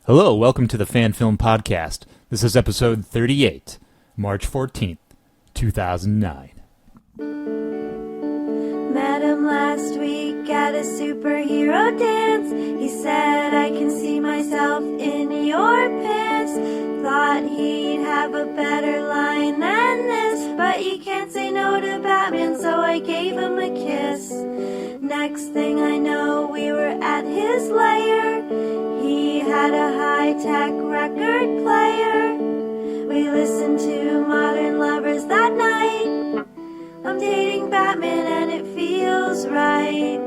Hello, welcome to the Fan Film Podcast. This is episode 38, March 14th, 2009. Met him last week at a superhero dance. He said, I can see myself in your pants. Thought he'd have a better line than this, but you can't say no to Batman, so I gave him a kiss. Next thing I know, we were at his lair. He had a high-tech record player. We listened to Modern Lovers that night. I'm dating Batman and it feels right.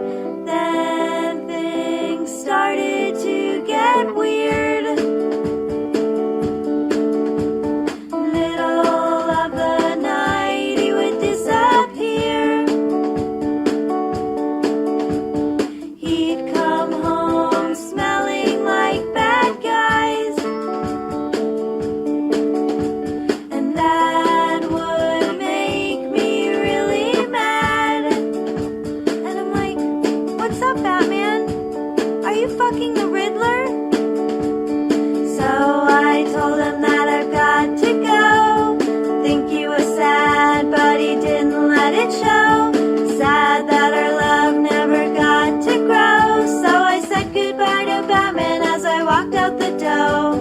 Then things started to get weird. Middle of the night, he would disappear. He'd come home smelling like bad guys. And that would make me really mad. And I'm like, what's up, Batman? Are you fucking the Riddler? So I told him that I've got to go. Think he was sad, but he didn't let it show. Sad that our love never got to grow. So I said goodbye to Batman as I walked out the door.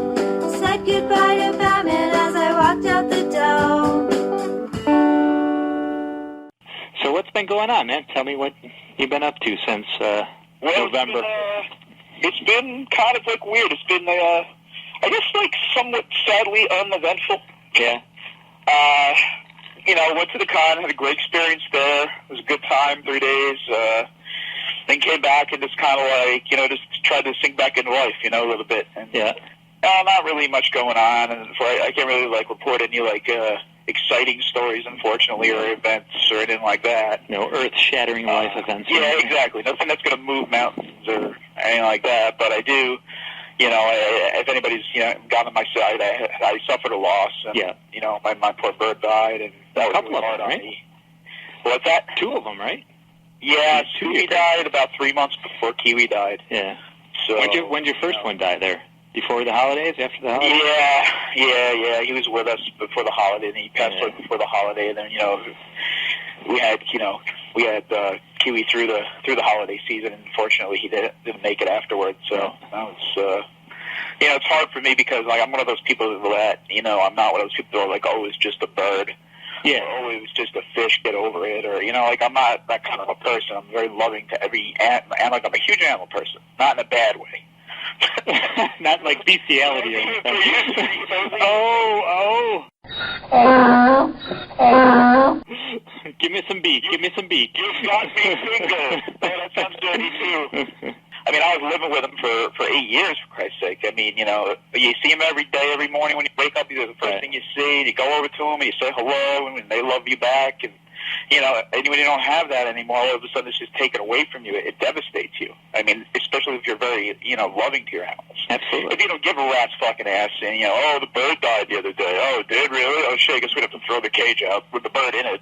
Said goodbye to Batman as I walked out the door. So what's been going on, man? Tell me what you've been up to since November. It's been kind of like weird. It's been, I guess, like somewhat sadly uneventful. Yeah. Went to the con, had a great experience there. It was a good time, 3 days. Then came back and just kind of like, just tried to sink back into life, a little bit. And, Yeah. not really much going on, and I can't really report any exciting stories, unfortunately, or events or anything like that. No earth-shattering life events. Yeah, exactly. Nothing that's going to move mountains or anything like that. But I do, if anybody's got on my side, I suffered a loss. And, Yeah. My poor bird died, and that A couple was really of them, hard on right? me. What's that? Two of them, right? Yeah, Two Kiwi different- died about 3 months before Kiwi died. Yeah. So When'd your first one die there? Before the holidays? After the holidays? Yeah. He was with us before the holiday, and he passed away before the holiday. And then we had Kiwi through the holiday season, and unfortunately he didn't make it afterwards. So that was it's hard for me because I'm one of those people that I'm not one of those people that are like, oh, it's just a bird. Yeah. Or, oh, it was just a fish, get over it. Or I'm not that kind of a person. I'm very loving to every animal. I'm a huge animal person, not in a bad way. Not like bestiality or anything. Give me some beak. You got me single. That sounds dirty too. I mean, I was living with him for 8 years, for Christ's sake. I mean, you see him every day, every morning when you wake up. He's the first thing you see. And you go over to him and you say hello, and they love you back. And and when you don't have that anymore, all of a sudden it's just taken away from you. It devastates you. I mean, especially if you're very loving to your animals. Absolutely. If you don't give a rat's fucking ass, and oh, the bird died the other day. Oh, it did really? Oh shit, I guess we'd have to throw the cage out with the bird in it.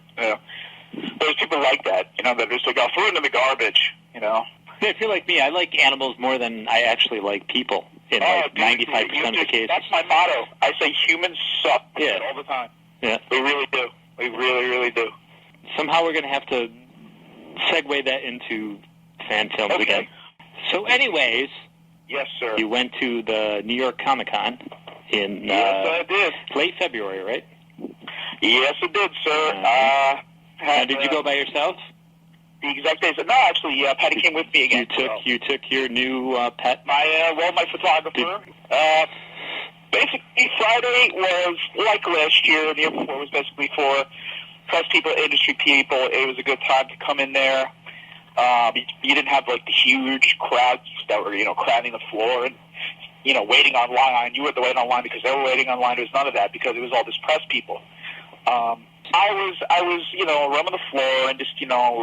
There's people like that. They're just like, I'll throw it in the garbage. Yeah, if you're like me, I like animals more than I actually like people in 95% of the cases. That's my motto. I say humans suck all the time. Yeah. We really do. We really, really do. Somehow we're going to have to segue that into fan films again. So anyways, yes, sir. You went to the New York Comic-Con in yes, I did. Late February, right? Yes, I did, sir. And did you go by yourself? The exact days. No, actually, Patty came with me again. You took your new pet? My photographer. Basically, Friday was like last year. The year before was basically for press people, industry people. It was a good time to come in there. You didn't have the huge crowds that were crowding the floor and waiting online. You had to wait online because they were waiting online. There was none of that because it was all this press people. I was roaming the floor and just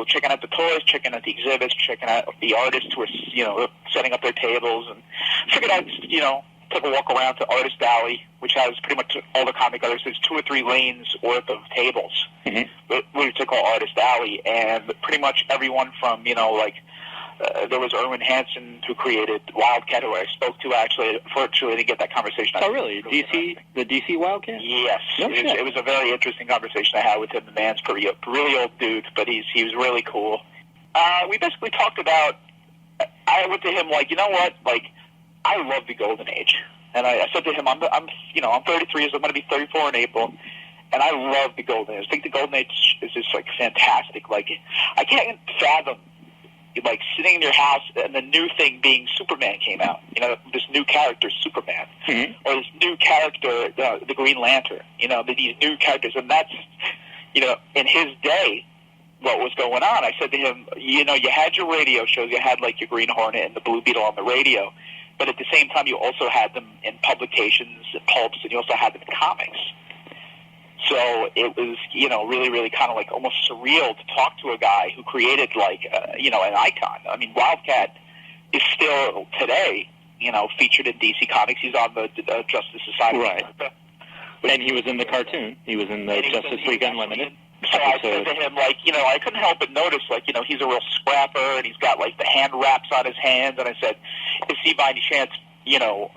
checking out the toys, checking out the exhibits, checking out the artists who were setting up their tables, and figured I'd just took a walk around to Artist Alley, which has pretty much all the comic artists. There's 2 or 3 lanes worth of tables, which they call Artist Alley, and pretty much everyone from there was Erwin Hansen who created Wildcat, who I spoke to actually. Unfortunately, I didn't get that conversation. Oh, really? The DC Wildcat? Yes. No shit. It was a very interesting conversation I had with him. The man's really old dude, but he was really cool. We basically talked about. I went to him like, you know what? Like, I love the Golden Age, and I said to him, I'm 33, so I'm going to be 34 in April. And I love the Golden Age. I think the Golden Age is just, like, fantastic. Like, I can't fathom, like, sitting in your house and the new thing being Superman came out. You know, this new character, Superman. Mm-hmm. Or this new character, the Green Lantern. You know, these new characters. And that's, you know, in his day, what was going on. I said to him, you know, you had your radio shows. You had, like, your Green Hornet and the Blue Beetle on the radio. But at the same time, you also had them in publications and pulps, and you also had them in comics. So it was, you know, really, really kind of like almost surreal to talk to a guy who created, like, you know, an icon. I mean, Wildcat is still today, you know, featured in DC Comics. He's on the Justice Society. Right. And he was in the cartoon. He was in the Justice League Unlimited. So I said to him, like, you know, I couldn't help but notice, like, you know, he's a real scrapper, and he's got, like, the hand wraps on his hands. And I said, is he by any chance, you know,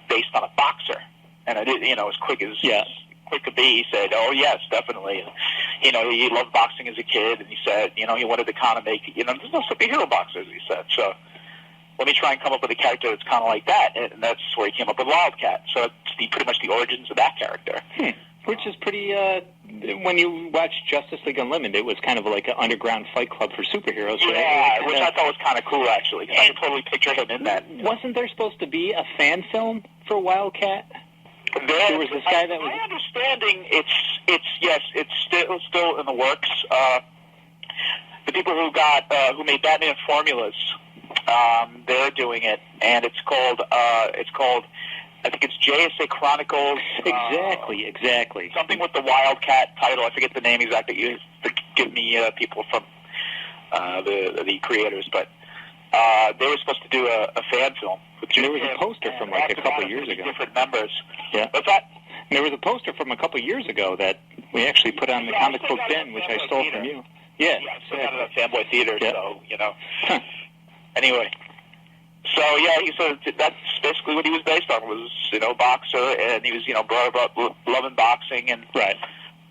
based on a boxer? And I did, you know, as quick to be, he said, oh, yes, definitely. And, you know, he loved boxing as a kid, and he said, you know, he wanted to kind of make, you know, there's no superhero boxers, he said. So let me try and come up with a character that's kind of like that, and that's where he came up with Wildcat. So it's pretty much the origins of that character. Which is pretty, when you watch Justice League Unlimited, it was kind of like an underground fight club for superheroes, right? Yeah, which I thought was kind of cool, actually. I can totally picture him in that. Wasn't there supposed to be a fan film for Wildcat? There was this guy that was... My understanding, it's still in the works. The people who made Batman Formulas, they're doing it, and it's called, I think it's JSA Chronicles. Exactly. Something with the Wildcat title. I forget the name exactly. You give me people from the creators, but they were supposed to do a fan film. There was a poster from like a couple of years ago. Different members. Yeah. What's that? There was a poster from a couple of years ago that we actually put on the comic book bin, which I stole from you. Yeah. I still got it at Fanboy Theater, so, you know. Huh. Anyway. So, yeah, he said that's basically what he was based on, was, you know, boxer, and he was, you know, brought up loving boxing. And right.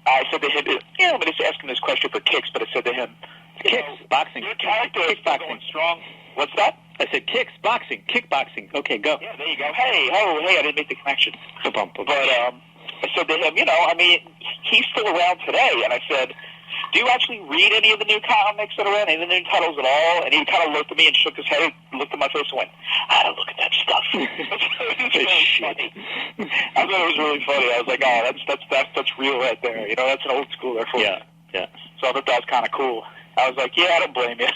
I said to him, you know, I'm just asking this question for kicks, but I said to him, kicks, boxing, your character is going strong. What's that? I said kicks, boxing, kickboxing. Okay, go. Yeah, there you go. Hey, I didn't make the connection. But I said to him, you know, I mean, he's still around today, and I said, do you actually read any of the new comics that are in, any of the new titles at all? And he kind of looked at me and shook his head, looked at my face and went, I don't look at that stuff. It was really funny. I thought it was really funny. I was like, oh, that's real right there. You know, that's an old schooler for you. Yeah. So I thought that was kind of cool. I was like, yeah, I don't blame you.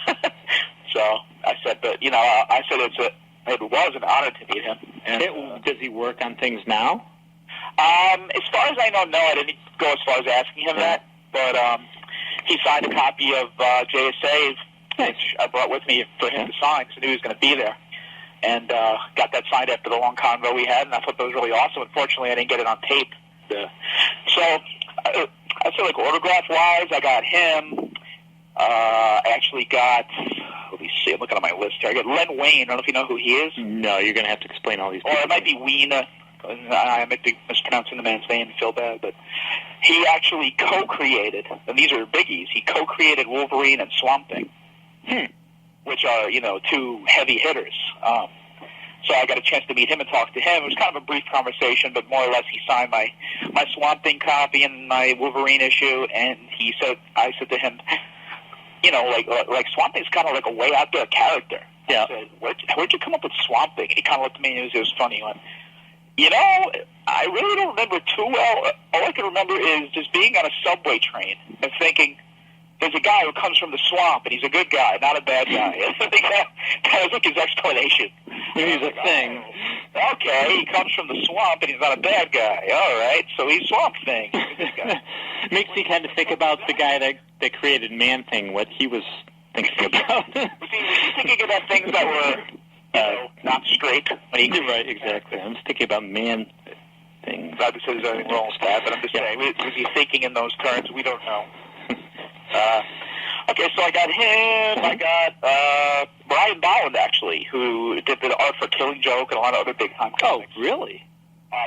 So I said, but, you know, I said it was an honor to meet him. And, does he work on things now? As far as I know, no, I didn't go as far as asking him that. But he signed a copy of JSA, which I brought with me for him to sign, because I knew he was going to be there. And got that signed after the long convo we had, and I thought that was really awesome. Unfortunately, I didn't get it on tape. So I feel like autograph-wise, I got him. I actually got, let me see, I'm looking at my list here. I got Len Wayne. I don't know if you know who he is. No, you're going to have to explain all these people. Or it might be Weena. I might be mispronouncing the man's name, feel bad, but he actually co-created, and these are biggies, he co-created Wolverine and Swamp Thing, which are, you know, two heavy hitters. So I got a chance to meet him and talk to him. It was kind of a brief conversation, but more or less he signed my Swamp Thing copy and my Wolverine issue, and I said to him, you know, like Swamp Thing's kind of like a way out there character. Yeah. I said, where'd you come up with Swamp Thing? And he kind of looked at me and it was funny. He went, you know, I really don't remember too well. All I can remember is just being on a subway train and thinking, there's a guy who comes from the swamp, and he's a good guy, not a bad guy. I think that was like his explanation. He's a thing. Oh, okay, he comes from the swamp, and he's not a bad guy. All right, so he's Swamp Thing. Makes me kind of think about the guy that created Man Thing, what he was thinking about. Was he thinking about things that were... not straight. Right, exactly. I'm just thinking about Man Thing. Not to say there's anything wrong with that, but I'm just saying, was he thinking in those terms? We don't know. Okay, so I got him. I got Brian Bolland, actually, who did the art for Killing Joke and a lot of other big-time comics. Oh, really?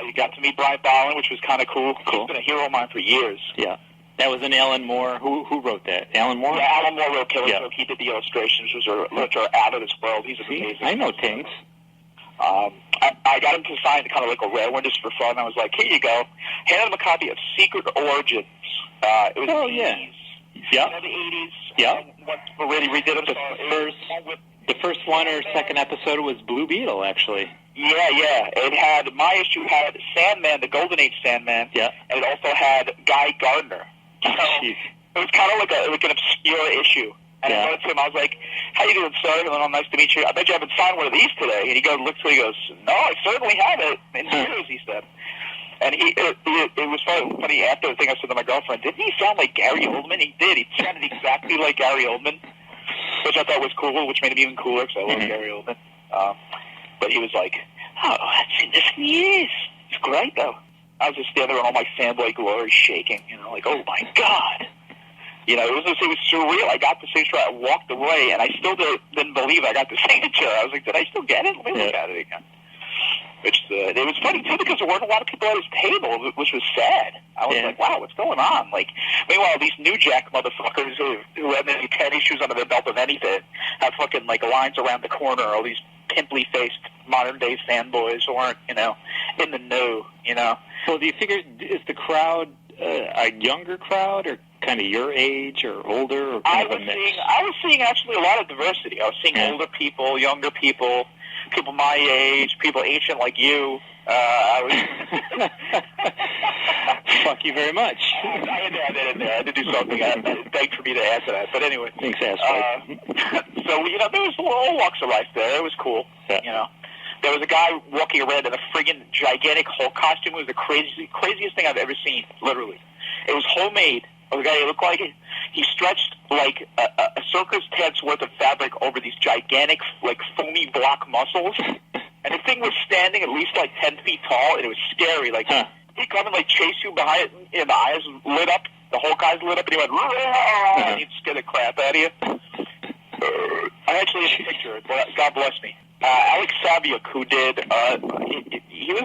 You got to meet Brian Bolland, which was kind of cool. He's been a hero of mine for years. Yeah. That was an Alan Moore. Who wrote that? Alan Moore? Yeah, Alan Moore wrote Killing Joke. He did the illustrations, which are out of this world. He's amazing. I know things. I got him to sign kind of like a rare one just for fun. I was like, here you go. Handed him a copy of Secret Origins. It was the 80s. Yeah. The 80s. Yeah. We really redid them. The first one or second episode was Blue Beetle, actually. Yeah. My issue had Sandman, the Golden Age Sandman. Yeah. And it also had Guy Gardner. So Jeez. it was kind of like an obscure issue. And I went to him, I was like, how you doing, sir? Oh, nice to meet you. I bet you haven't signed one of these today. And he looks at me and goes, no, I certainly haven't. In years, he said. And it was funny after the thing I said to my girlfriend, didn't he sound like Gary Oldman? He did. He sounded exactly like Gary Oldman, which I thought was cool, which made him even cooler because I love Gary Oldman. But he was like, oh, I've seen this in years. It's great, though. I was just standing there in all my fanboy glory shaking, like, oh, my God. It was surreal. I got the signature. I walked away, and I still didn't believe I got the signature. I was like, did I still get it? Let me look at it again. It was funny, too, because there weren't a lot of people at his table, which was sad. I was like, wow, what's going on? Meanwhile, these New Jack motherfuckers who had any tennis shoes under their belt of anything have fucking, lines around the corner, all these pimply-faced modern-day fanboys who aren't, in the know, Well, do you figure, is the crowd a younger crowd, or kind of your age, or older, or kind of a mix? I was seeing actually a lot of diversity. I was seeing older people, younger people, people my age, people ancient like you. Fuck you very much. I had to do something. It begged for me to answer that. But anyway. Thanks, asshole. So, there was all walks of life there. It was cool, There was a guy walking around in a friggin' gigantic Hulk costume. It was the craziest thing I've ever seen, literally. It was homemade. The guy looked like it. He stretched like a circus tent's worth of fabric over these gigantic, foamy block muscles. And the thing was standing at least 10 feet tall, and it was scary. He'd come and chase you behind it, and the eyes lit up. The Hulk eyes lit up, and he went, and he'd scare the crap out of you. I actually have a picture. God bless me. Alex Saviuk, who did, he was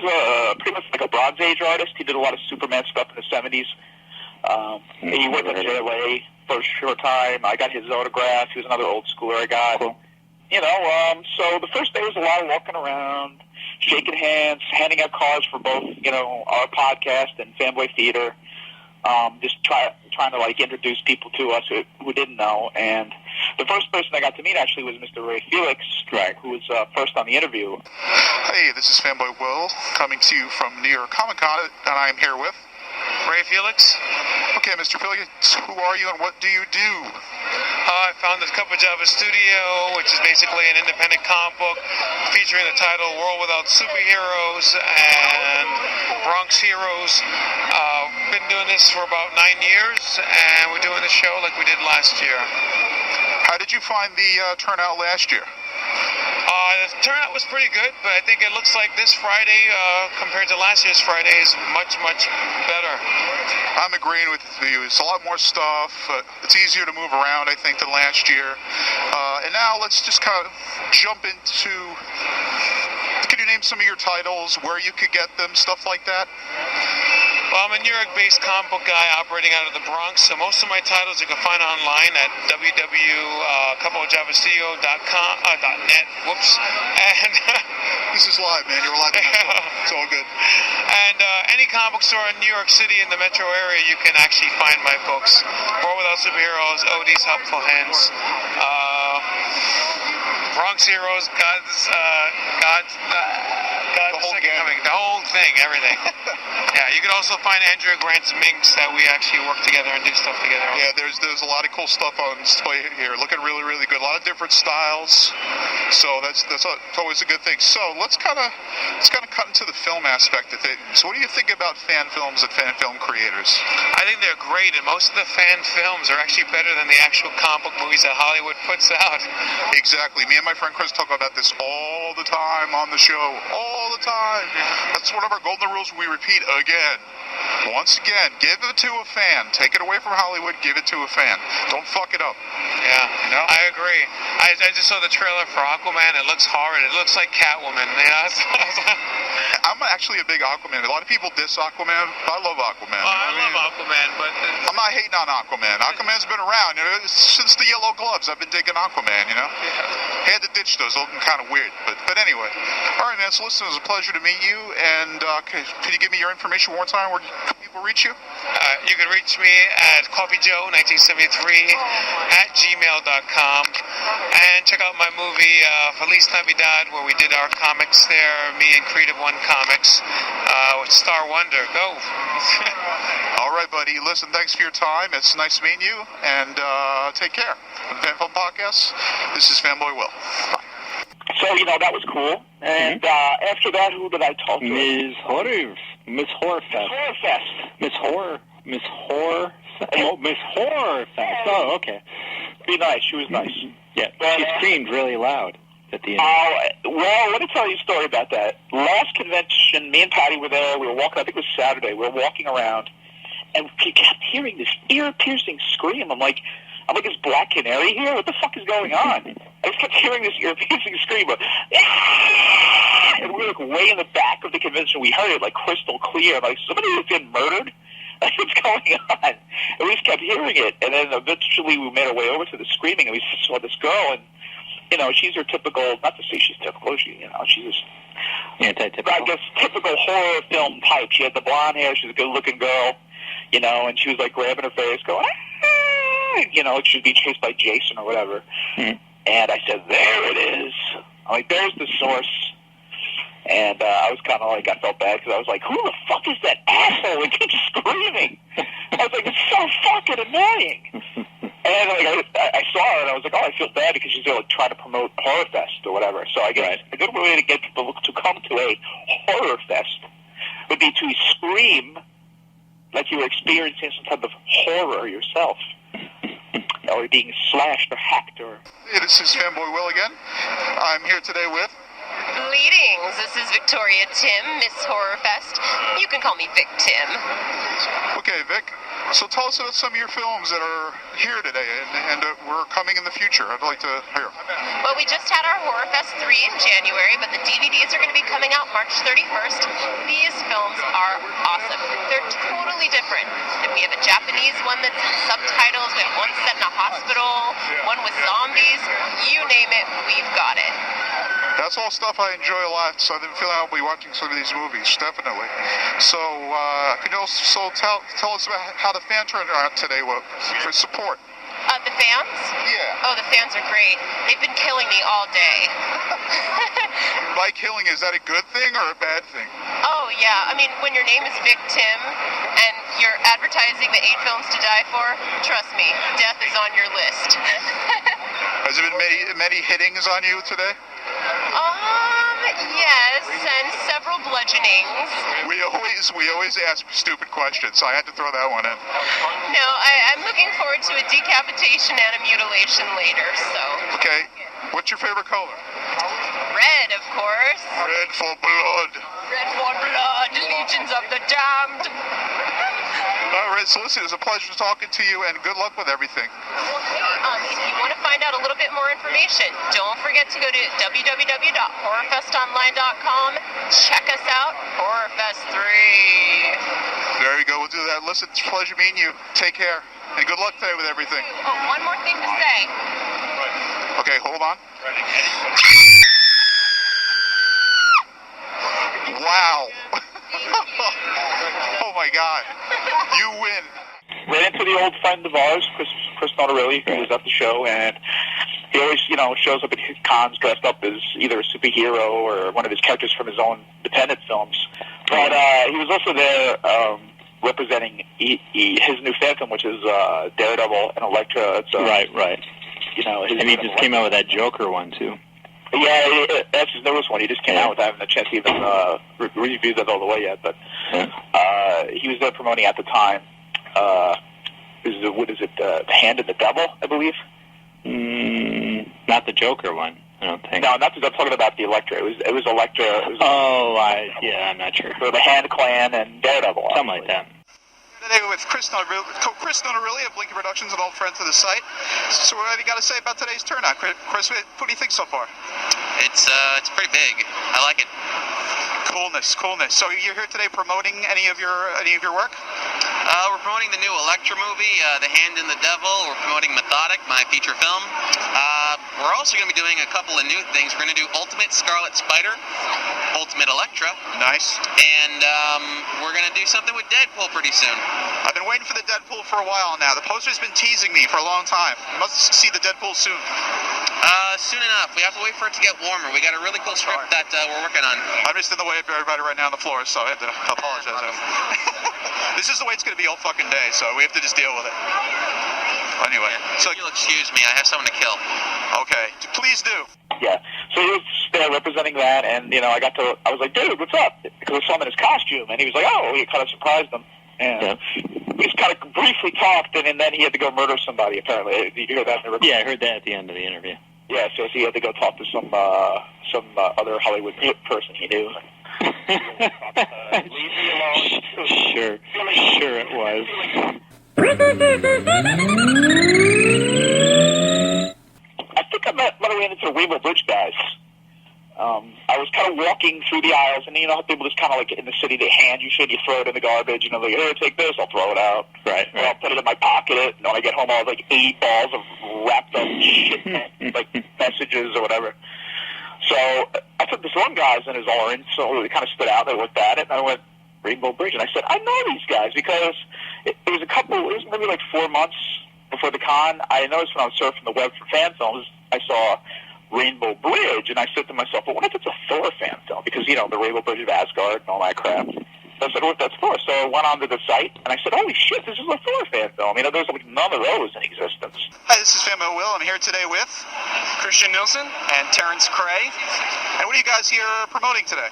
pretty much like a Bronze Age artist. He did a lot of Superman stuff in the 70s. He went to JLA for a short time. I got his autograph. He was another old schooler I got. Cool. So the first day was a lot of walking around, shaking hands, handing out cards for both, our podcast and Fanboy Theater. Just trying to introduce people to us who didn't know. And the first person I got to meet actually was Mr. Ray Felix, who was first on the interview. Hey, this is Fanboy Will coming to you from New York Comic Con, and I am here with Ray Felix. Okay, Mr. Felix, who are you and what do you do? I founded Javits Studio, which is basically an independent comic book featuring the title World Without Superheroes and Bronx Heroes. Been doing this for about 9 years, and we're doing the show like we did last year. How did you find the turnout last year? The turnout was pretty good, but I think it looks like this Friday, compared to last year's Friday, is much, much better. I'm agreeing with you. It's a lot more stuff. It's easier to move around, I think, than last year. And now let's just kind of jump into... Could you name some of your titles, where you could get them, stuff like that? Well, I'm a New York-based comic book guy operating out of the Bronx, so most of my titles you can find online at www.coupleofjavisstudio.net. Whoops. And this is live, man. You're allowed to It's all good. And any comic book store in New York City in the metro area, you can actually find my books. World Without Superheroes, Odie's Helpful Hands, Bronx Heroes, God's Second Coming, the whole thing, everything. Yeah, you can also find Andrea Grant's Minx that we actually work together and do stuff together. Yeah, there's a lot of cool stuff on display here. Looking really, really good. A lot of different styles. So that's always a good thing. So let's kind of cut into the film aspect of it. So what do you think about fan films and fan film creators? I think they're great, and most of the fan films are actually better than the actual comic book movies that Hollywood puts out. Exactly. Me and my friend Chris talk about this all the time on the show. All the time. That's one of our golden rules we repeat again. Once again, give it to a fan. Take it away from Hollywood, give it to a fan. Don't fuck it up. Yeah, No? I agree. I just saw the trailer for Aquaman. It looks horrid. It looks like Catwoman. I'm actually a big Aquaman. A lot of people diss Aquaman, but I love Aquaman. I love Aquaman, but I'm not hating on Aquaman. Aquaman's been around. Since the Yellow Gloves, I've been digging Aquaman, Had to ditch those. Looking kind of weird. But anyway. All right, man. So listen, it was a pleasure to meet you. And can you give me your information one more time? Where can people reach you? You can reach me at coffeejoe1973@gmail.com. And check out my movie, Feliz Navidad, where we did our comics there. Me and Creative One Comics with Star Wonder. Go. All right, buddy. Listen, thanks for your time. It's nice meeting you. And take care. On the Fan Film Podcast, this is Fanboy Will. Bye. So, that was cool. And after that, who did I talk to? Miss Horrorfest. Miss Horrorfest. Oh, okay. Be nice. She was nice. Yeah, But, she screamed really loud at the end. Well, let me tell you a story about that. Last convention, me and Patty were there. We were walking, I think it was Saturday. We were walking around, and we kept hearing this ear-piercing scream. I'm like, is Black Canary here? What the fuck is going on? I just kept hearing this ear-piercing scream. And we were like way in the back of the convention. We heard it like crystal clear. Like, somebody was getting murdered? Like, what's going on? And we just kept hearing it. And then eventually we made our way over to the screaming, and we saw this girl, and she's your typical, not to say she's typical, she's just Anti-typical. I guess typical horror film type. She had the blonde hair, she's a good-looking girl, and she was like grabbing her face, going, she'd be chased by Jason or whatever. Mm-hmm. And I said, there it is. I'm like, there's the source. And I was kind of like, I felt bad because I was like, who the fuck is that asshole that keeps screaming? I was like, it's so fucking annoying. And I saw her, and I was like, I feel bad because she's trying to promote Horror Fest or whatever. So I guess a good way to get people to come to a Horror Fest would be to scream like you were experiencing some type of horror yourself. Or being slashed or hacked or... Hey, this is Fanboy Will again. I'm here today with... Greetings, this is Victoria Tim, Miss Horrorfest. You can call me Vic Tim. Okay, Vic. So tell us about some of your films that are here today and were coming in the future. I'd like to hear. Well, we just had our Horrorfest 3 in January, but the DVDs are going to be coming out March 31st. These films are awesome. They're totally different. And we have a Japanese one that's subtitles. We have one set in a hospital, one with zombies. You name it, we've got it. That's all stuff I enjoy a lot, so I've been feeling I'll be watching some of these movies, definitely. So, can you also tell us about how the fan turned out today for support? The fans? Yeah. Oh, the fans are great. They've been killing me all day. By killing, is that a good thing or a bad thing? Oh, yeah. I mean, when your name is Vic Tim and you're advertising the 8 films to die for, trust me, death is on your list. Has there been many hittings on you today? Yes, and several bludgeonings. We always ask stupid questions, so I had to throw that one in. No, I'm looking forward to a decapitation and a mutilation later, so... Okay. What's your favorite color? Red, of course. Red for blood. Red for blood, legions of the damned. All right, so listen, it was a pleasure talking to you, and good luck with everything. If you want to find out a little bit more information, don't forget to go to www.horrorfestonline.com. Check us out, Horrorfest 3. There you go, we'll do that. Listen, it's a pleasure meeting you. Take care, and good luck today with everything. Oh, one more thing to say. Okay, hold on. Wow. Oh my God. You win. Ran into the old friend of ours, Chris Notarile, who was at the show, and he always, shows up at his cons dressed up as either a superhero or one of his characters from his own independent films. But he was also there representing his new Phantom, which is Daredevil and Elektra. It's, right. And he just came out with that Joker one, too. Yeah, that's his newest one. He just came out with that. I haven't had a chance to even review that all the way yet. But he was there promoting at the time. What is it? Hand of the Devil, I believe. Not the Joker one, I don't think. No, I'm talking about the Elektra. It was Elektra. I'm not sure. So the Hand Clan and Daredevil. Something like that. Today with Chris Notarile of Blinky Productions, an old friend to the site. So what have you got to say about today's turnout? Chris, what do you think so far? It's pretty big. I like it. Coolness. So you're here today promoting any of your work? We're promoting the new Elektra movie, The Hand in the Devil. We're promoting Methodic, my feature film. We're also going to be doing a couple of new things. We're going to do Ultimate Scarlet Spider, Ultimate Elektra. Nice. And we're going to do something with Deadpool pretty soon. I've been waiting for the Deadpool for a while now. The poster's been teasing me for a long time. You must see the Deadpool soon. Soon enough. We have to wait for it to get warmer. We got a really cool script that we're working on. I'm just in the way of everybody right now on the floor, so I have to apologize. This is the way it's going to be all fucking day, so we have to just deal with it. Anyway, so you'll excuse me. I have someone to kill. Okay, please do. Yeah. So he was there representing that, and I was like, dude, what's up? Because I saw him in his costume, and he was like, oh, he kind of surprised him. And we just kind of briefly talked, and then he had to go murder somebody, apparently. Did you hear that? Yeah, I heard that at the end of the interview. Yeah, so he had to go talk to some other Hollywood person he knew. Leave me alone. Sure it was. I think I ran into the Rainbow Bridge guys. I was kind of walking through the aisles, and you know how people just kind of like in the city, they hand you shit, you throw it in the garbage, like, here, take this, I'll throw it out. Right. Or I'll put it in my pocket, and when I get home, I'll have like 8 balls of wrapped up shit, like messages or whatever. So I took this one guy's in his orange, so it kind of stood out. I looked at it, and I went, Rainbow Bridge, and I said, I know these guys, because it was maybe like 4 months before the con. I noticed when I was surfing the web for fan films, I saw Rainbow Bridge, and I said to myself, well, what if it's a Thor fan film? Because, the Rainbow Bridge of Asgard and all that crap. So I said, what if that's Thor? So I went onto the site, and I said, holy shit, this is a Thor fan film. There's like none of those in existence. Hi, this is Fanboy Will. I'm here today with Nilsson and Terence Krey. And what are you guys here promoting today?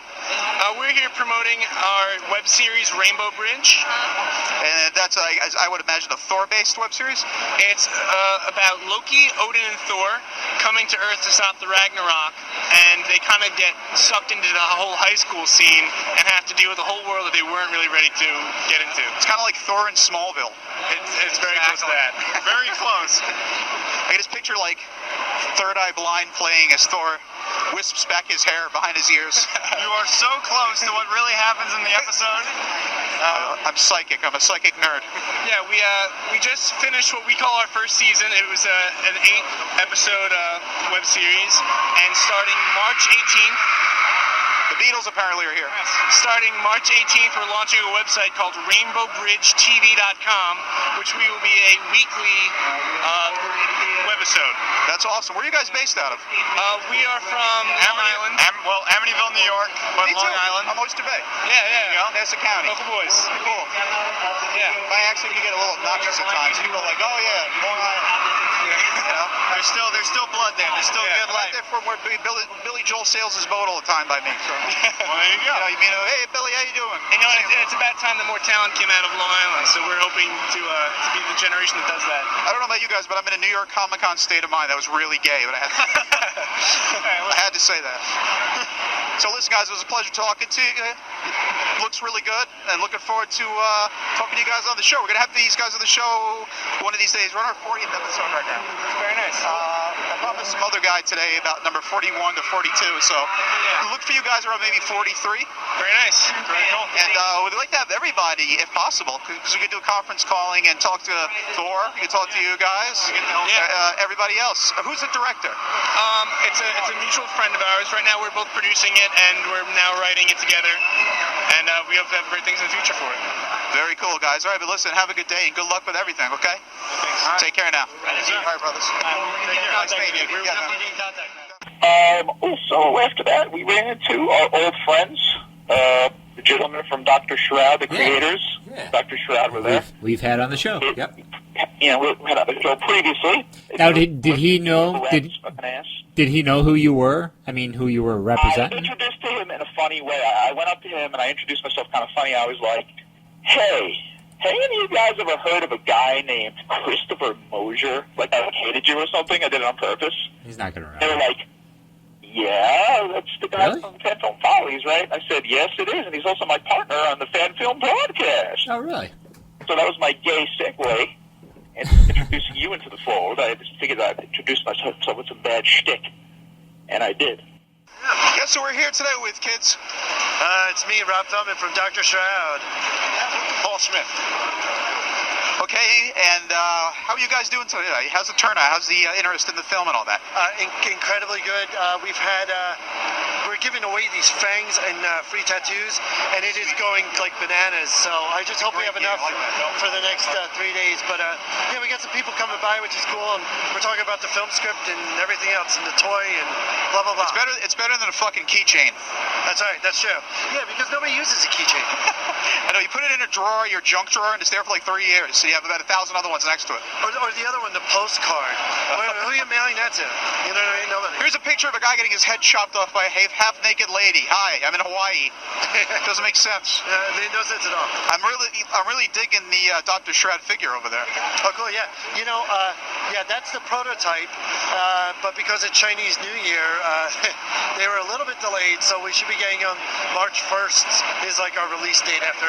We're here promoting our web series Rainbow Bridge. And that's, I would imagine, a Thor-based web series? It's about Loki, Odin, and Thor coming to Earth to stop the Ragnarok, and they kind of get sucked into the whole high school scene and have to deal with the whole world that they weren't really ready to get into. It's kind of like Thor in Smallville. It's very close to that. Very close. I can just picture, like, Third Eye Blind playing as Thor wisps back his hair behind his ears. You are so close to what really happens in the episode. I'm psychic. I'm a psychic nerd. Yeah, we just finished what we call our first season. It was an 8-episode web series, and starting March 18th, the Beatles apparently are here. Yes. Starting March 18th, we're launching a website called RainbowBridgeTV.com, which we will be a weekly webisode. That's awesome. Where are you guys based out of? We are from Long Island. Amityville, New York, but Me Long too. Island. I'm Oyster Bay. Yeah. Nassau County. Local boys. Cool. Yeah. By accident, you get a little obnoxious at times. People are like, oh yeah, Long Island. There's still blood there. There's still good life. Right there from where Billy Joel sails his boat all the time by me. So. Well, there you go. You mean, hey Billy, how you doing? And it's about time that more talent came out of Long Island. So we're hoping to be the generation that does that. I don't know about you guys, but I'm in a New York Comic-Con state of mind. That was really gay, but I had to say that. So listen, guys, it was a pleasure talking to you. Looks really good, and looking forward to talking to you guys on the show. We're gonna have these guys on the show one of these days. We're on our 40th episode right now. Very nice. I promised some other guy today about number 41 to 42. So look for you guys around maybe 43. Very nice. Very cool. And we'd like to have everybody, if possible, because we could do a conference calling and talk to Thor. We could talk to you guys. Everybody else. Who's the director? It's a mutual friend of ours. Right now, we're both producing it, and we're now writing it together. And we hope to have great things in the future for it. Very cool, guys. All right, but listen, have a good day and good luck with everything, okay? Thanks. Right. Take care now. All right, brothers. Take care. Nice meeting you. Also, after that, we ran into our old friends, the gentleman from Dr. Shroud, the creators. Yeah. Dr. Shroud were there. We've had on the show. Yep. We had on the show previously. Now, did he know? Did he know who you were? I mean, who you were representing? I introduced to him in a funny way. I went up to him and I introduced myself kind of funny. I was like, hey, any of you guys ever heard of a guy named Christopher Mosier? Like I hated you or something? I did it on purpose. He's not going to remember. They were like, yeah, that's the guy from Fan Film Follies, right? I said, yes, it is. And he's also my partner on the Fan Film Broadcast. Oh, really? So that was my gay segue, and introducing you into the fold. I just figured I'd introduce myself with some bad shtick, and I did. Guess who we're here today with, kids? It's me, Robert Feldman from Dr. Shroud. Paul Smith. Okay, and how are you guys doing today? How's the turnout? How's the interest in the film and all that? Incredibly good. We're giving away these fangs and free tattoos, and it is going like bananas. So I just hope we have enough for the next 3 days. But yeah, we got some people coming by, which is cool, and we're talking about the film script and everything else, and the toy and blah blah blah. It's better than a fucking keychain. That's right. That's true. Yeah, because nobody uses a keychain. I know, you put it in a drawer, your junk drawer, and it's there for like 3 years. So you have about 1,000 other ones next to it. Or the other one, the postcard. Who are you mailing that to? You know what I mean? Nobody. Here's a picture of a guy getting his head chopped off by a half-naked lady. Hi, I'm in Hawaii. Doesn't make sense. No sense at all. I'm really digging the Dr. Shroud figure over there. Oh, cool. Yeah. You know, that's the prototype. But because of Chinese New Year, they were a little bit delayed. So we should be getting them March 1st is like our release date after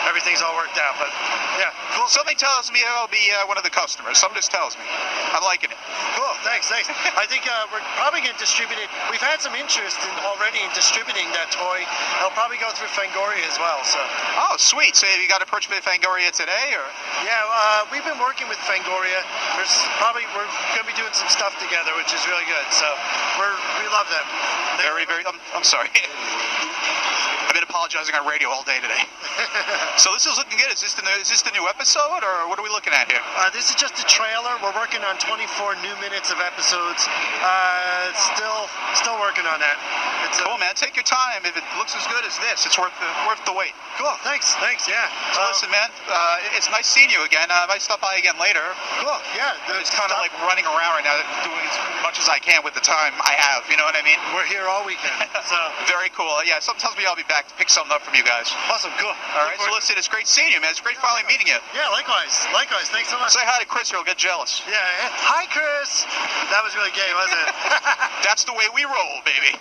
everything's all worked out. But yeah, cool. Something tells me I'll be one of the customers. Something just tells me. I'm liking it. Cool. Thanks. I think we're probably going to distribute it. We've had some interest already in distributing that toy. It'll probably go through Fangoria as well. So. Oh, sweet. So you got a purchase with Fangoria today, or? Yeah, we've been working with Fangoria. We're going to be doing some stuff together, which is really good. So we love them. Very. I'm sorry. I've been apologizing on radio all day today. So this is looking good. Is this the new episode, or what are we looking at here? This is just a trailer. We're working on 24 new minutes of episodes. Still working on that. Cool, man. Take your time. If it looks as good as this, it's worth the wait. Cool. Thanks. Yeah. So listen, man. It's nice seeing you again. I might stop by again later. Cool. Yeah. It's kind of like running around right now, doing as much as I can with the time I have. You know what I mean? We're here all weekend. So very cool. Yeah. Something tells me I'll be back to pick something up from you guys. Awesome. Cool. All right. So listen, it's great seeing you, man. It's great finally meeting you. Yeah. Likewise. Thanks so much. Say hi to Chris, or he'll get jealous. Yeah. Hi, Chris. That was really gay, wasn't it? That's the way we roll, baby.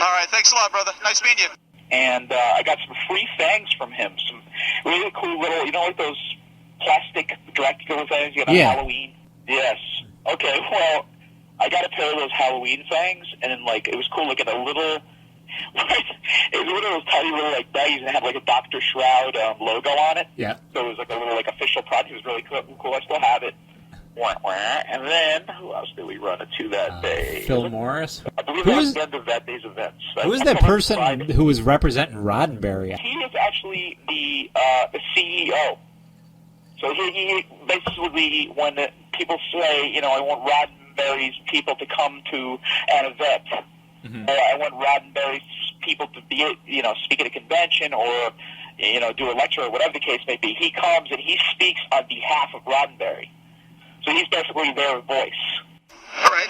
All right. Thanks a lot, brother. Nice meeting you. And I got some free fangs from him. Some really cool little, like those plastic Dracula fangs you get on Halloween? Yes. Okay, well, I got a pair of those Halloween fangs, and then, it was cool looking a little... it was one of those tiny little, baggies, and it had, a Dr. Shroud logo on it. Yeah. So it was, a little, official product. It was really cool. I still have it. And then, who else did we run into that day? Phil Morris? I believe that was the end of that day's events. Who was that person who was representing Roddenberry? He is actually the CEO. So he basically, when people say, I want Roddenberry's people to come to an event, or I want Roddenberry's people to be, speak at a convention, or, do a lecture, or whatever the case may be, he comes and he speaks on behalf of Roddenberry. So he's basically their voice. All right,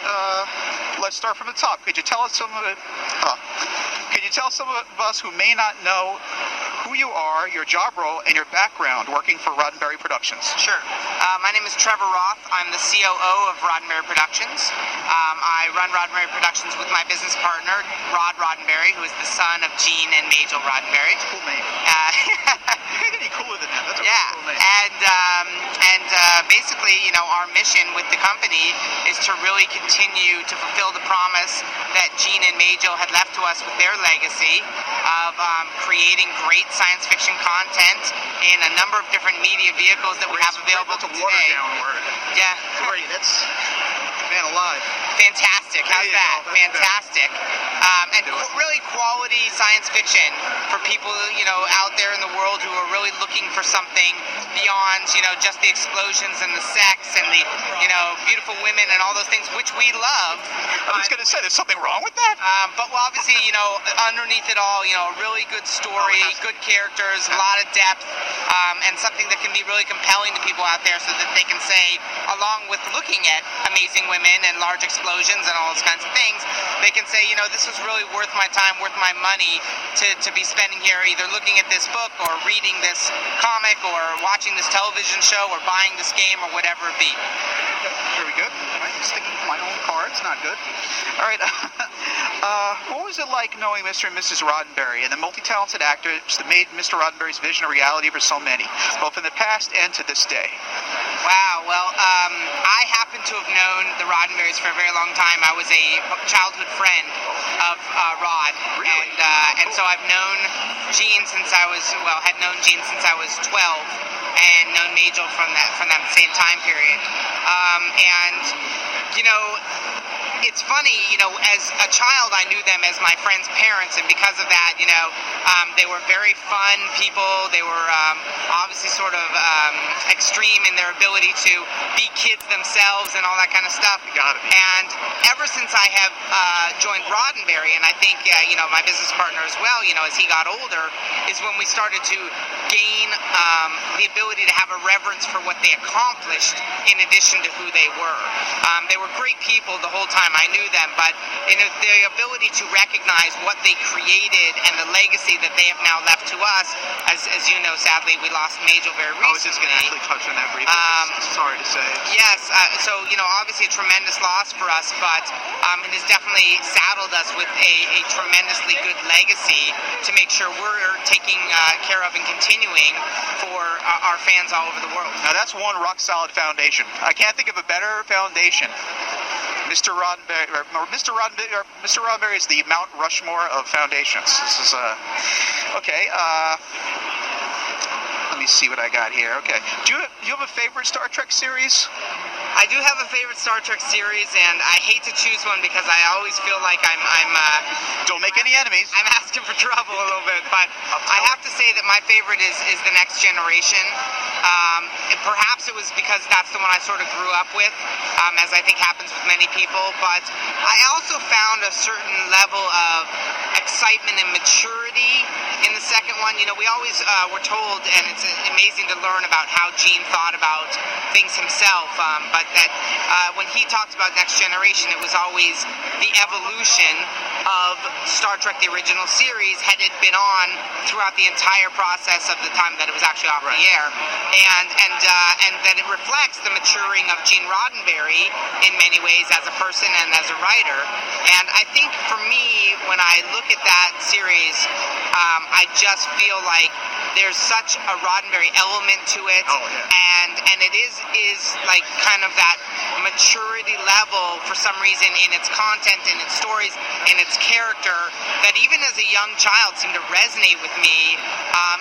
let's start from the top. Could you tell us some of us who may not know who you are, your job role, and your background working for Roddenberry Productions? Sure. My name is Trevor Roth. I'm the COO of Roddenberry Productions. I run Roddenberry Productions with my business partner, Rod Roddenberry, who is the son of Gene and Majel Roddenberry. Cool name. Can't get any cooler than that. That's a really cool name. And basically, our mission with the company is to really continue to fulfill the promise that Gene and Majel had left to us with their legacy of creating great science fiction content in a number of different media vehicles that we have available today. Yeah. Great. That's, man alive. Fantastic. How's that? Fantastic. And really quality science fiction for people, out there in the world who are really looking for something beyond, just the explosions and the sex and the, beautiful women and all those things, which we love. I was going to say, there's something wrong with that? But obviously, underneath it all, a really good story, good characters, a lot of depth, and something that can be really compelling to people out there so that they can say, along with looking at amazing women and large explosions and all those kinds of things, they can say, this was really worth my time, worth my money to be spending here, either looking at this book or reading this this comic or watching this television show or buying this game or whatever it be. Very good. All right, sticking with my own cards, not good. All right. What was it like knowing Mr. and Mrs. Roddenberry and the multi-talented actors that made Mr. Roddenberry's vision a reality for so many, both in the past and to this day? Wow. Well, I happen to have known the Roddenberrys for a very long time. I was a childhood friend of Rod. Really? And so I've known Gene since I was, had known Gene since I was 12 and known Majel from that same time period. And, you know, it's funny, you know, as a child I knew them as my friends' parents, and because of that, you know, they were very fun people. They were obviously sort of extreme in their ability to be kids themselves and all that kind of stuff. Got it. And ever since I have joined Roddenberry, and I think, you know, my business partner as well, you know, as he got older, is when we started to gain the ability to have a reverence for what they accomplished in addition to who they were. They were great people the whole time I knew them, but you know, the ability to recognize what they created and the legacy that they have now left to us, as you know, sadly, we lost Majel very recently. I was just going to actually touch on that briefly. Sorry to say. Yes, so, you know, obviously a tremendous loss for us, but it has definitely saddled us with a tremendously good legacy to make sure we're taking care of and continuing for our fans all over the world. Now that's one rock-solid foundation. I can't think of a better foundation. Mr. Roddenberry is the Mount Rushmore of foundations. This is okay. Let me see what I got here. Okay, do you have a favorite Star Trek series? I do have a favorite Star Trek series, and I hate to choose one because I always feel like I'm don't make any enemies. I'm asking for trouble a little bit, but I have to say that my favorite is The Next Generation. Perhaps it was because that's the one I sort of grew up with, as I think happens with many people, but I also found a certain level of excitement and maturity in the second one. You know, we always were told, and it's amazing to learn about how Gene thought about things himself, but that when he talked about Next Generation, it was always the evolution of Star Trek, the original series, had it been on throughout the entire process of the time that it was actually off the air, and that it reflects the maturing of Gene Roddenberry in many ways as a person and as a writer. And I think for me, when I look at that series, I just feel like there's such a Roddenberry element to it, and it is like kind of that maturity level for some reason in its content, in its stories, in its character, that even as a young child seemed to resonate with me,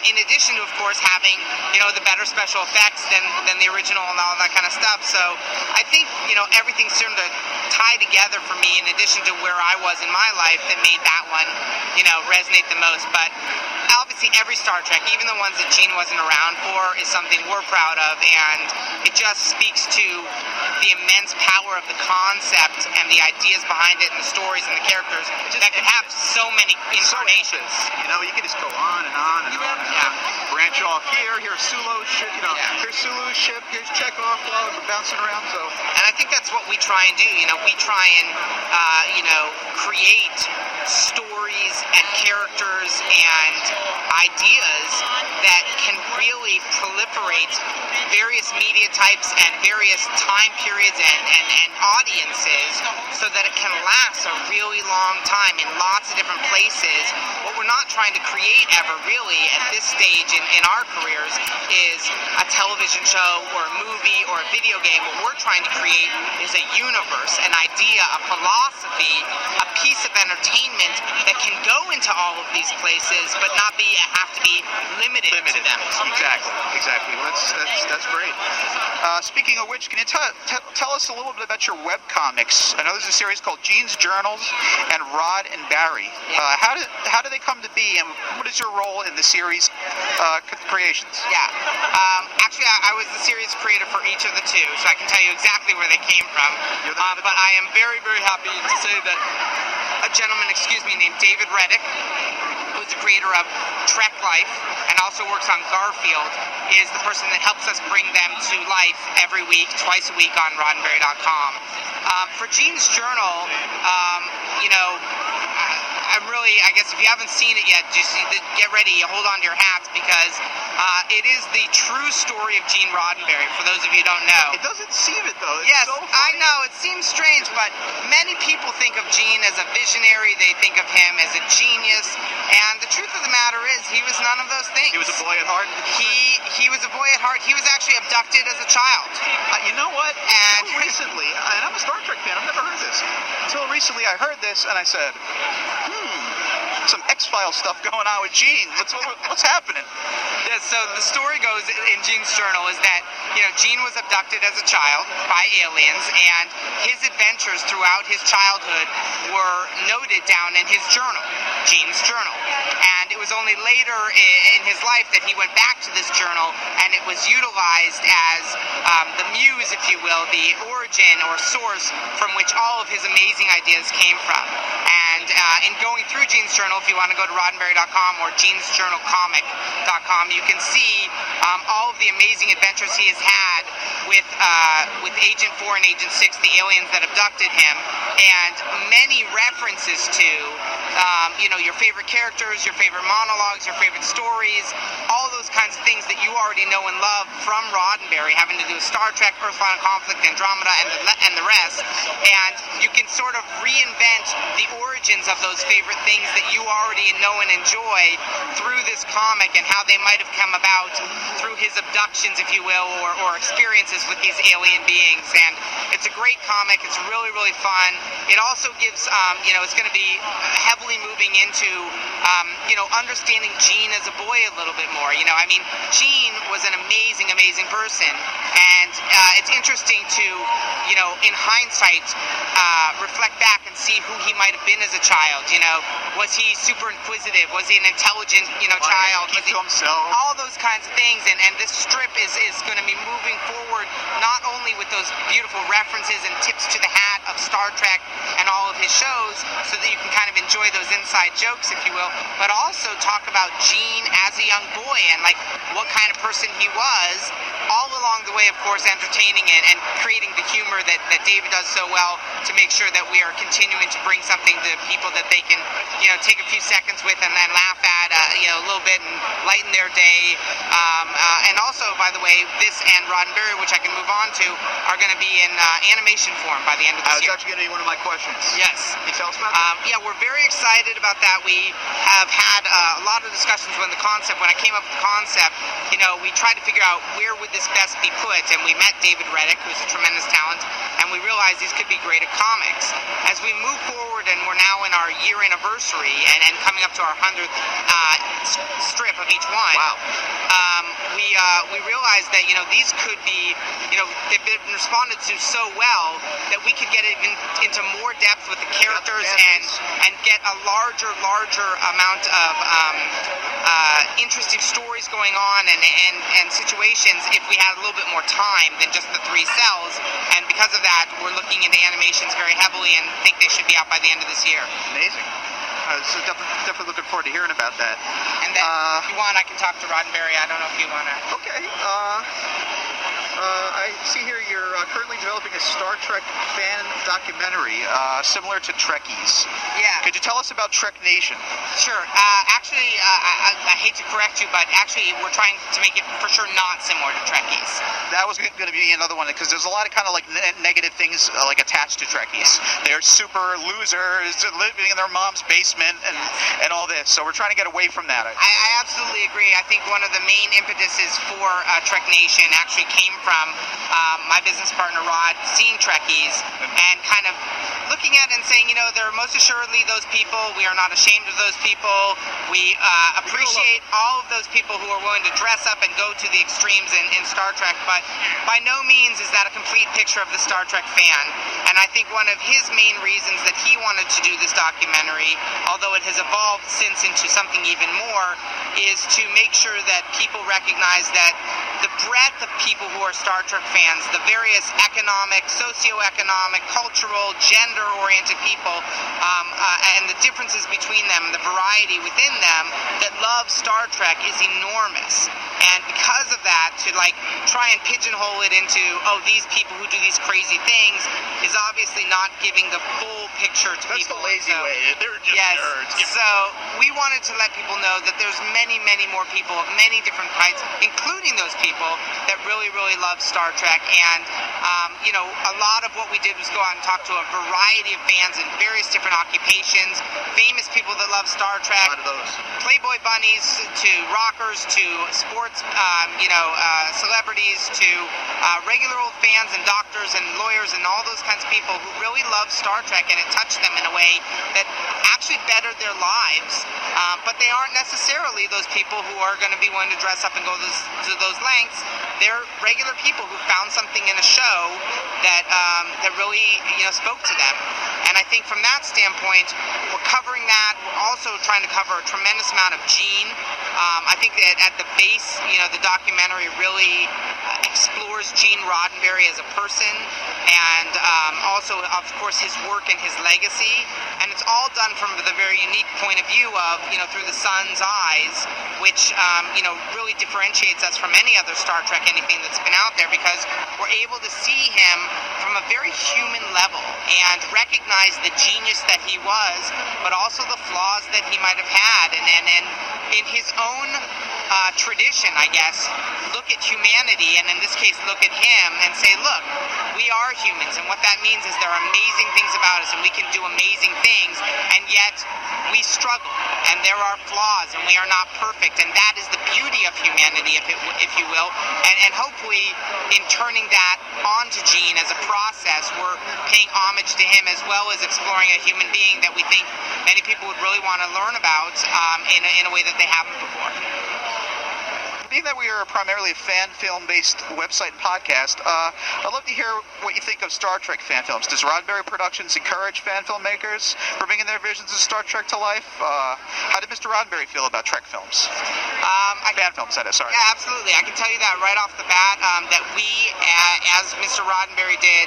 in addition to, of course, having, you know, the better special effects than the original and all that kind of stuff. So I think, you know, everything seemed to tie together for me in addition to where I was in my life that made that one, you know, resonate the most. But obviously every Star Trek, even the ones that Gene wasn't around for, is something we're proud of, and it just speaks to the immense power of the concept and the ideas behind it and the stories and the characters that could have so many incarnations. You know, you could just go on and on and on. Branch off here's Sulu's ship, you know, here's Sulu's ship, here's Chekhov, we're bouncing around, so. And I think that's what we try and do, you know, we try and, you know, create stories and characters and ideas that can really proliferate various media types and various time periods and audiences so that it can last a really long time in lots of different places. What we're not trying to create ever really at this stage in our careers is a television show or a movie or a video game. What we're trying to create is a universe, an idea, a philosophy, a piece of entertainment that can go into all of these places but not have to be limited to them. Exactly. Well, that's great. Speaking of which, can you tell us a little bit about your webcomics? I know there's a series called Gene's Journals and Rod and Barry. How do they come to be, and what is your role in the series creations? Actually, I was the series creator for each of the two, so I can tell you exactly where they came from. But I am very, very happy to say that a gentleman, named David Reddick, who's the creator of Trek Life and also works on Garfield, is the person that helps us bring them to life every week, twice a week on Roddenberry.com. For Gene's Journal, you know, I'm really, I guess if you haven't seen it yet, just get ready, hold on to your hats, because it is the true story of Gene Roddenberry, for those of you who don't know. It doesn't seem it, though. It's yes, so funny. I know, it seems strange, but many people think of Gene as a visionary, they think of him as a genius, and the truth of the matter is, he was none of those things. He was a boy at heart? He was a boy at heart. He was actually abducted as a child. You know what? And Until recently, and I'm a Star Trek fan, I've never heard this. Until recently, I heard this, and I said, some X-Files stuff going on with Gene. What's happening? Yeah, so the story goes in Gene's journal is that, Gene was abducted as a child by aliens, and his adventures throughout his childhood were noted down in his journal, Gene's journal. And it was only later in his life that he went back to this journal, and it was utilized as the muse, if you will, the origin or source from which all of his amazing ideas came from. And in going through Gene's journal, if you want to go to Roddenberry.com or Gene'sJournalComic.com, you can see all of the amazing adventures he has had with Agent 4 and Agent 6, the aliens that abducted him, and many references to your favorite characters, your favorite monologues, your favorite stories, all those kinds of things that you already know and love from Roddenberry, having to do with Star Trek, Earth Final Conflict, Andromeda, and the rest. And you can sort of reinvent the origins of those favorite things that you already know and enjoy through this comic, and how they might have come about through his abductions, if you will, or experiences with these alien beings. And it's a great comic. It's really, really fun. It also gives, it's going to be heavily moving into, understanding Gene as a boy a little bit more. Gene was an amazing, amazing person. And it's interesting to, in hindsight, reflect back and see who he might have been as a child. Was he super inquisitive? Was he an intelligent, child? Keep to himself. All those kinds of things. And this strip is going to be moving forward not only with those beautiful references and tips to the hat of Star Trek and all of his shows, so that you can kind of enjoy those inside jokes, if you will, but also talk about Gene as a young boy and what kind of person he was, all along the way, of course, entertaining it and creating the humor that David does so well, to make sure that we are continuing to bring something to people that they can, take a few seconds with and laugh at, a little bit and lighten their day. And also, by the way, this and Roddenberry, which I can move on to, are going to be in animation form by the end of this year. That's actually going to be one of my questions. Yes. Can you tell us about that? Yeah, we're very excited about that. We have had a lot of discussions when I came up with the concept, we tried to figure out where would this best be put, and we met David Reddick, who's a tremendous talent, and we realized these could be great at comics. As we move forward, and we're now in our year anniversary, and coming up to our 100th strip of each one. Wow. We realized that, these could be, they've been responded to so well that we could get even into more depth with the characters and get a larger amount of interesting stories going on and situations if we had a little bit more time than just the 3 cells. And because of that, we're looking into animations very heavily and think they should be out by the end of this year. Amazing. So definitely looking forward to hearing about that. And then, if you want, I can talk to Roddenberry. I don't know if you want to. Okay. I see here you're currently developing a Star Trek fan documentary similar to Trekkies. Yeah. Could you tell us about Trek Nation? Sure. Actually, I hate to correct you, but actually we're trying to make it for sure not similar to Trekkies. That was going to be another one, because there's a lot of kind of negative things attached to Trekkies. They're super losers, living in their mom's basement and all this. So we're trying to get away from that. I absolutely agree. I think one of the main impetuses for Trek Nation actually came from my business partner Rod seeing Trekkies and kind of looking at it and saying, they're most assuredly those people. We are not ashamed of those people. We appreciate all of those people who are willing to dress up and go to the extremes in Star Trek, but by no means is that a complete picture of the Star Trek fan. And I think one of his main reasons that he wanted to do this documentary, although it has evolved since into something even more, is to make sure that people recognize that the breadth of people who are Star Trek fans, the various economic, socioeconomic, cultural, gender-oriented people, and the differences between them, the variety within them that love Star Trek is enormous. And because of that, to try and pigeonhole it into, these people who do these crazy things is obviously not giving the full picture to people. That's the lazy way. They're just nerds. So we wanted to let people know that there's many, many more people of many different kinds, including those people that really, really love Star Trek. And, a lot of what we did was go out and talk to a variety of fans in various different occupations, famous people that love Star Trek, A lot of those. Playboy bunnies to rockers to sports, celebrities to regular old fans and doctors and lawyers and all those kinds of people who really love Star Trek, and it touched them in a way that actually bettered their lives. But they aren't necessarily those people who are going to be willing to dress up and go to those lengths. They're regular people who found something in a show that really spoke to them. And I think from that standpoint, we're covering that. We're also trying to cover a tremendous amount of Gene. I think that at the base, the documentary really explores Gene Roddenberry as a person, and also, of course, his work and his legacy. And it's all done from the very unique point of view of, through the son's eyes, which, really differentiates us from any other Star Trek, anything that's been out there, because we're able to see him from a very human level and recognize the genius that he was, but also the flaws that he might have had, and in his own tradition, I guess, look at humanity, and in this case, look at him and say, look, we are humans, and what that means is there are amazing things about us, and we can do amazing things, and yet we struggle, and there are flaws, and we are not perfect, and that is the beauty of humanity, if you will, and hopefully, in turning that onto Gene as a process, we're paying homage to him as well as exploring a human being that we think many people would really want to learn about in a way that they haven't before. Being that we are primarily a fan film-based website and podcast, I'd love to hear what you think of Star Trek fan films. Does Roddenberry Productions encourage fan filmmakers for bringing their visions of Star Trek to life? How did Mr. Roddenberry feel about Trek films? Fan films, that is, sorry. Yeah, absolutely. I can tell you that right off the bat, that we, as Mr. Roddenberry did,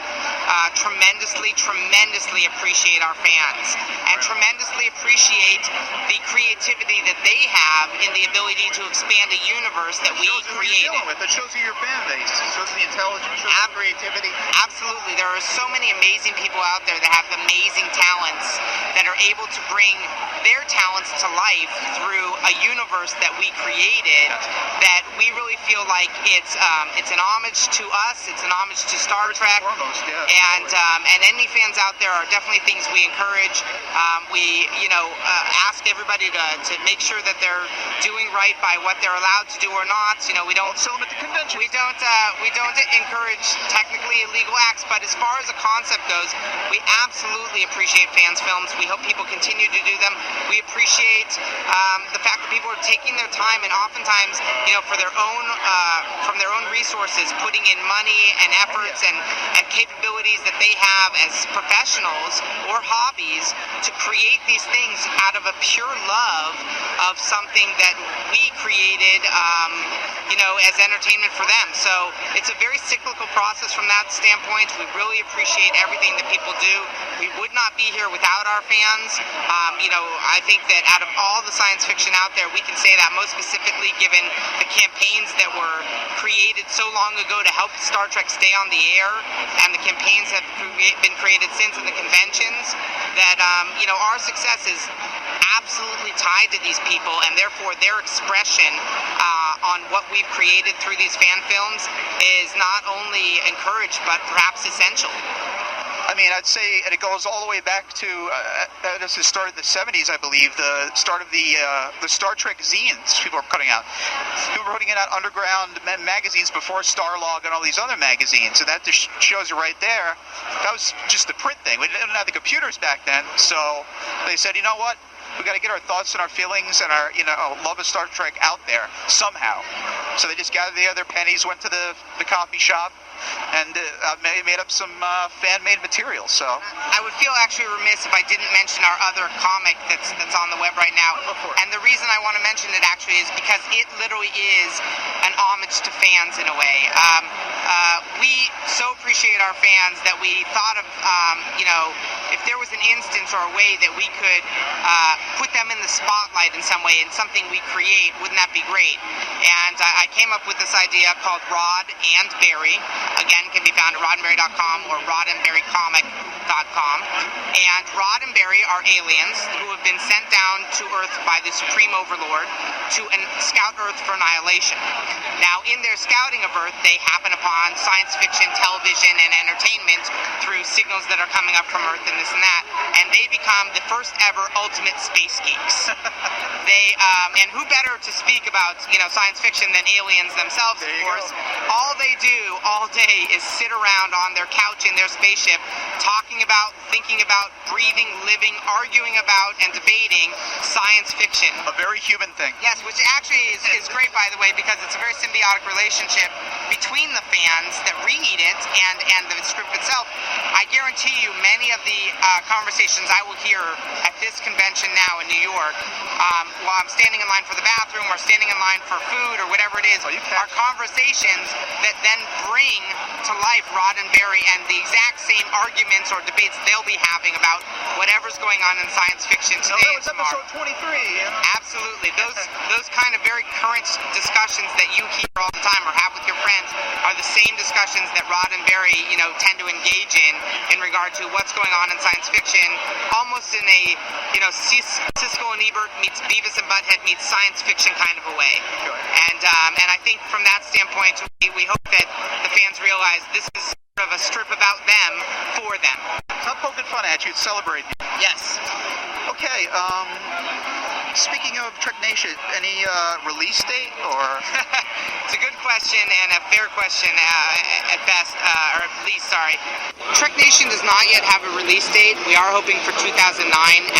tremendously appreciate our fans, and tremendously appreciate the creativity that they have in the ability to expand a universe that we created. It shows you your fan base. It shows the intelligence, shows the creativity. Absolutely. There are so many amazing people out there that have amazing talents that are able to bring their talents to life through a universe that we created, that we really feel like it's an homage to us, it's an homage to Star Trek. Foremost, yeah. And any fans out there are definitely things we encourage. We ask everybody to make sure that they're doing right by what they're allowed to do or not. We don't sell them at the convention. We don't encourage technically illegal acts, but as far as the concept goes, we absolutely appreciate fans films. We hope people continue to do them. We appreciate the fact that people are taking their time and oftentimes, for their own from their own resources, putting in money and efforts and capabilities that they have as professionals or hobbies to create these things out of a pure love of something that we created, as entertainment for them. So it's a very cyclical process from that standpoint. We really appreciate everything that people do. We would not be here without our fans. I think that out of all the science fiction out there, we can say that most specifically given the campaigns that were created so long ago to help Star Trek stay on the air, and the campaigns have been created since in the conventions, that our success is absolutely tied to these people, and therefore their expression on what we've created through these fan films is not only encouraged but perhaps essential. I mean, I'd say, and it goes all the way back to this started in the 70s, I believe, the start of the Star Trek zines people were putting out. People were putting out underground magazines before Starlog and all these other magazines, and that just shows you right there. That was just the print thing. We didn't have the computers back then, so they said, you know what? we got to get our thoughts and our feelings and our love of Star Trek out there somehow. So they just gathered together their pennies, went to the coffee shop, and made up some fan-made material. So I would feel actually remiss if I didn't mention our other comic that's on the web right now. And the reason I want to mention it actually is because it literally is an homage to fans in a way. We so appreciate our fans that we thought of, if there was an instance or a way that we could put them in the spotlight in some way, in something we create, wouldn't that be great? And I came up with this idea called Rod and Barry. Again, can be found at roddenberry.com or roddenberrycomic.com. And Rod and Barry are aliens who have been sent down to Earth by the Supreme Overlord to scout Earth for annihilation. Now, in their scouting of Earth, they happen upon science fiction, television, and entertainment through signals that are coming up from Earth and this and that, and they become the first ever ultimate space geeks. And who better to speak about science fiction than aliens themselves, of course. All they do all day is sit around on their couch in their spaceship talking about, thinking about, breathing, living, arguing about, and debating science fiction. A very human thing. Yes, which actually is great, by the way, because it's a very symbiotic relationship between the fans that read it and the script itself. I guarantee you many of the conversations I will hear at this convention now in New York, while I'm standing in line for the bathroom or standing in line for food or whatever it is, are conversations that then bring to life Roddenberry and the exact same arguments or debates they'll be having about whatever's going on in science fiction today. That was episode 23. Absolutely. Those kind of very current discussions that you hear all the time or have with your friends are the same discussions that Roddenberry, tend to engage in regard to what's going on in science fiction, almost in a, Siskel and Ebert meets Beavis and Butthead meets science fiction kind of a way. And I think from that standpoint, we hope that the fans realize this is sort of a strip about them for them. It's not poking fun at you, it's celebrating. Yes. Okay, speaking of Trek Nation, any release date or? It's a good question and a fair question at best, or at least, sorry. Trek Nation does not yet have a release date. We are hoping for 2009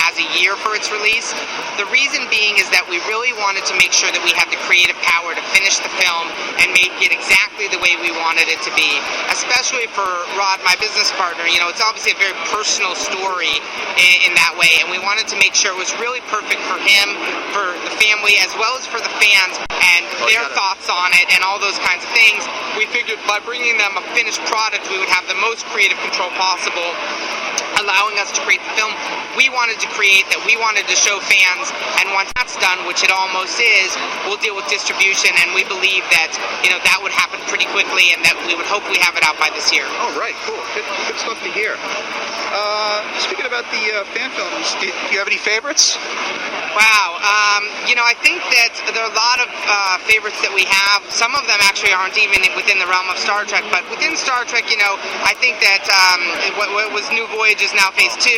as a year for its release. The reason being is that we really wanted to make sure that we had the creative power to finish the film and make it exactly the way we wanted it to be. Especially for Rod, my business partner, it's obviously a very personal story in that way, and we wanted to make sure it was really perfect for him, for the family, as well as for the fans and their thoughts on it and all those kinds of things. We figured by bringing them a finished product, we would have the most creative control possible, allowing us to create the film we wanted to create, that we wanted to show fans. And once that's done, which it almost is, we'll deal with distribution, and we believe that that would happen pretty quickly, and that we would hopefully have it out by this year. Oh, right, cool. Good stuff to hear. Speaking about the fan films, do you have any favorites? Wow. I think that there are a lot of favorites that we have. Some of them actually aren't even within the realm of Star Trek, but within Star Trek, I think that what was New Voyage is now Phase 2.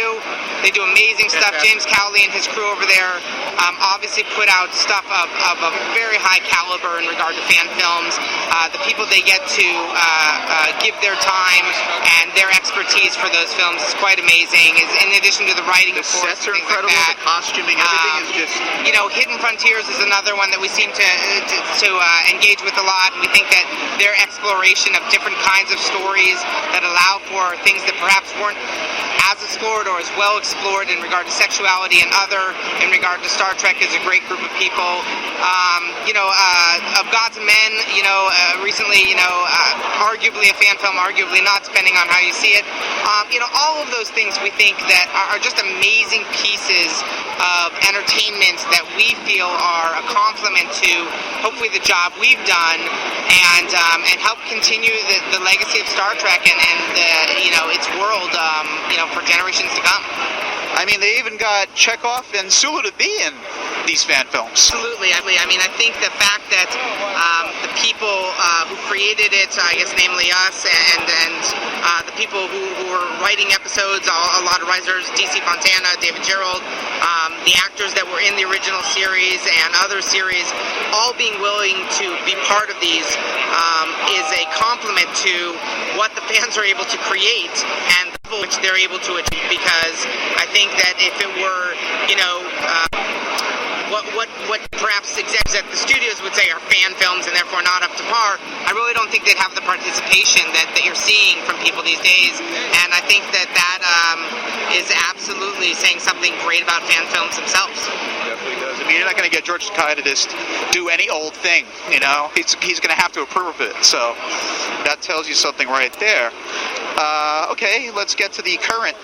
They do amazing stuff. James Cowley and his crew over there obviously put out stuff of a very high caliber in regard to fan films. The people they get to give their time and their expertise for those films is quite amazing. In addition to the writing, the of course, sets are incredible. Like the costuming, everything is just. Hidden Frontiers is another one that we seem to engage with a lot. And we think that their exploration of different kinds of stories that allow for things that perhaps weren't as explored or as well explored in regard to sexuality and other in regard to Star Trek is a great group of people. Of Gods and Men, recently, arguably a fan film, arguably not, depending on how you see it. All of those things we think that are just amazing pieces of entertainment that we feel are a complement to hopefully the job we've done and help continue the legacy of Star Trek and its world for generations to come. I mean, they even got Chekhov and Sulu to be in these fan films. Absolutely. I mean, I think the fact that the people who created it, I guess namely us, and the people who were writing episodes, a lot of writers, DC Fontana, David Gerald, the actors that were in the original series and other series, all being willing to be part of these is a compliment to what the fans are able to create and the level which they're able to achieve, because I think that if it were, what perhaps executives at the studios would say are fan films and therefore not up to par, I really don't think they'd have the participation that you're seeing from people these days. And I think that is absolutely saying something great about fan films themselves. Definitely does. I mean, you're not going to get George Takei to just do any old thing, He's going to have to approve of it. So that tells you something right there. Okay, let's get to the current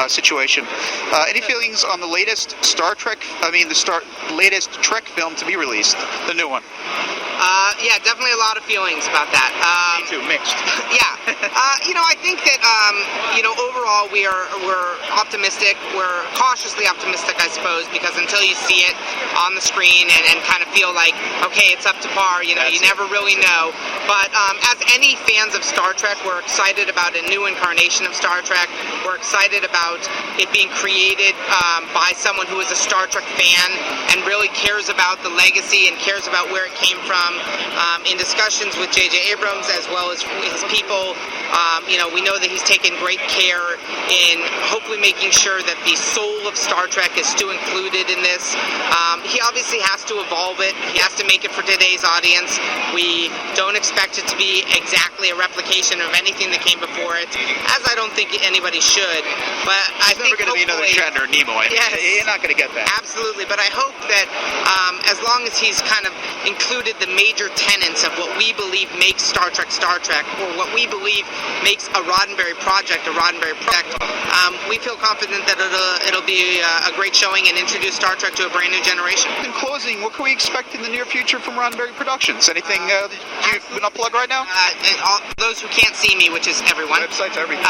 situation. Any feelings on the latest latest Trek film to be released, the new one? Yeah, definitely a lot of feelings about that. Me too, mixed. Yeah. I think that, overall we're optimistic. We're cautiously optimistic, I suppose, because until you see it on the screen and kind of feel like, okay, it's up to par, you never really know. But as any fans of Star Trek, we're excited about a new incarnation of Star Trek. We're excited about it being created by someone who is a Star Trek fan and really cares about the legacy and cares about where it came from. In discussions with J.J. Abrams as well as his people, we know that he's taken great care in hopefully making sure that the soul of Star Trek is still included in this. He obviously has to evolve it. He has to make it for today's audience. We don't expect it to be exactly a replication of anything that came before it, as I don't think anybody should. But I think never going to be another Shatner or Nimoy. Yes, you're not going to get that. Absolutely, but I hope that as long as he's kind of included the major tenets of what we believe makes Star Trek, or what we believe makes a Roddenberry project, we feel confident that it'll be a great showing and introduce Star Trek to a brand new generation. In closing, what can we expect in the near future from Roddenberry Productions? Anything that you want to plug right now? Those who can't see me, which is everyone. Websites, everything.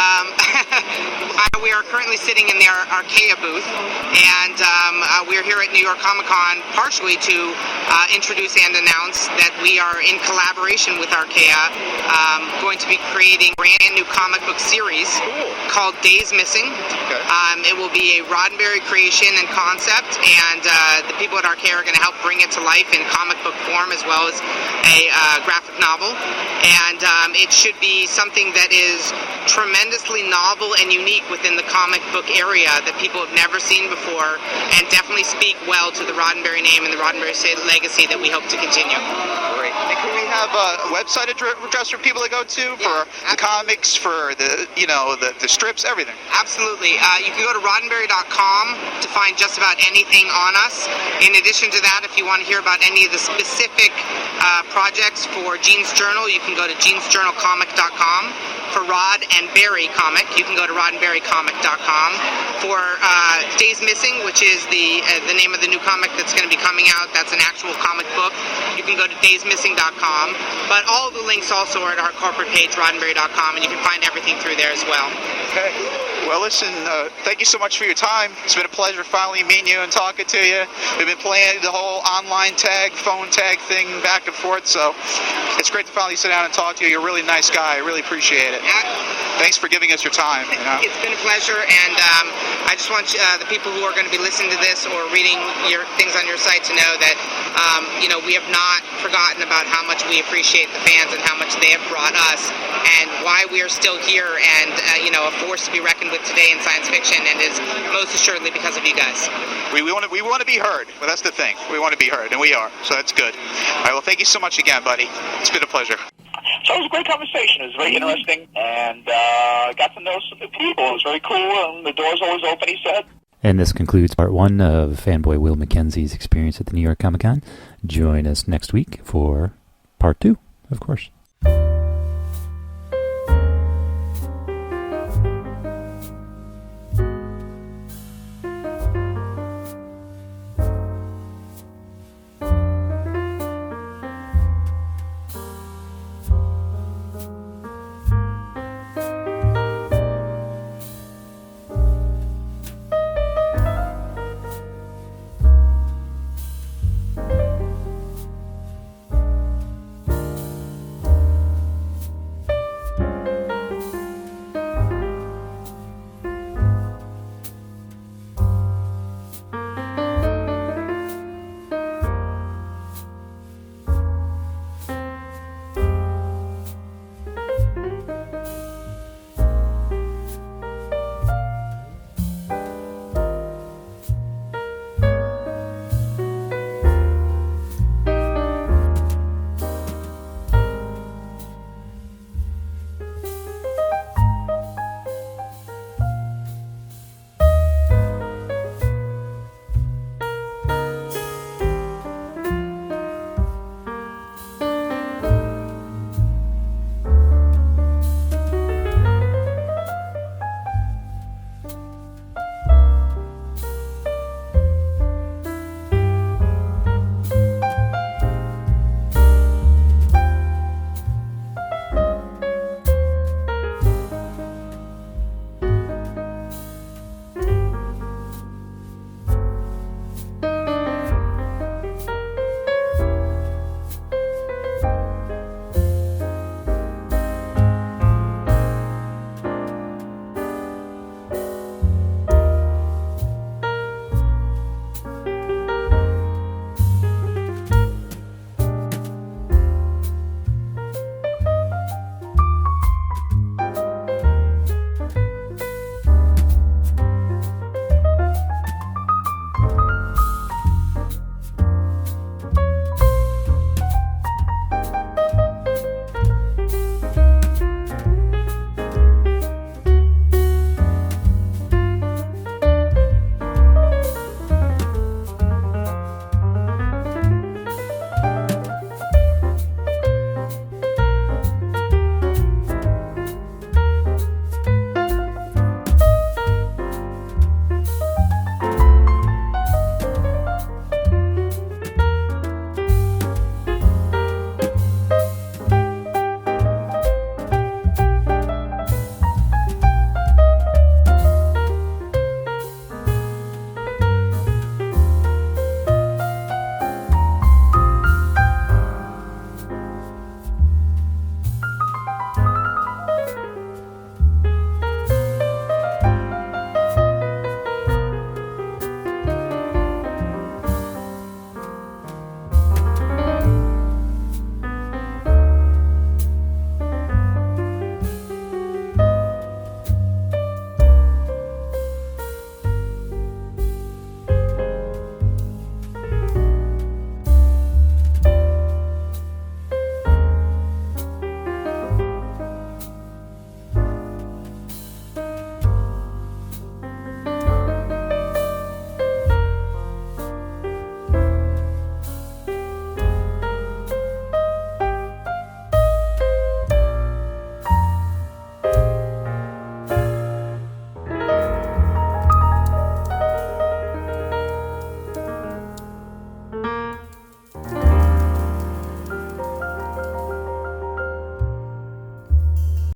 We are currently sitting in the Archaea booth, and we're here at New York Comic Con partially to introduce and announce that we are in collaboration with Archaea going to be creating a brand new comic book series called Days Missing. Okay. It will be a Roddenberry creation and concept, and the people at Archaea are going to help bring it to life in comic book form as well as a graphic novel. And it should be something that is tremendously novel and unique within the comic book area that people have never seen before, and definitely speak well to the Roddenberry name and the Roddenberry legacy that we hope to continue. Great. And can we have a website address for people to go to for the comics, for the strips, everything? Absolutely. You can go to Roddenberry.com to find just about anything on us. In addition to that, if you want to hear about any of the specific projects for Gene's Journal, you can go to genesjournalcomic.com. For Rod and Barry Comic, you can go to roddenberrycomic.com. For Days Missing, which is the name of the new comic that's going to be coming out, that's an actual comic book, you can go to daysmissing.com. But all of the links also are at our corporate page, roddenberry.com, and you can find everything through there as well. Okay. Well, listen, thank you so much for your time. It's been a pleasure finally meeting you and talking to you. We've been playing the whole online tag, phone tag thing back and forth, so it's great to finally sit down and talk to you. You're a really nice guy. I really appreciate it. Thanks for giving us your time. It's been a pleasure, and I just want the people who are going to be listening to this or reading your things on your site to know that we have not forgotten about how much we appreciate the fans and how much they have brought us, and why we are still here and a force to be reckoned with today in science fiction, and is most assuredly because of you guys. We want to be heard. Well, that's the thing. We want to be heard, and we are. So that's good. All right. Well, thank you so much again, buddy. It's been a pleasure. So it was a great conversation. It was very interesting, and got to know some new people. It was very cool, and the door's always open, he said. And this concludes part one of Fanboy Will McKenzie's experience at the New York Comic Con. Join us next week for part two, of course.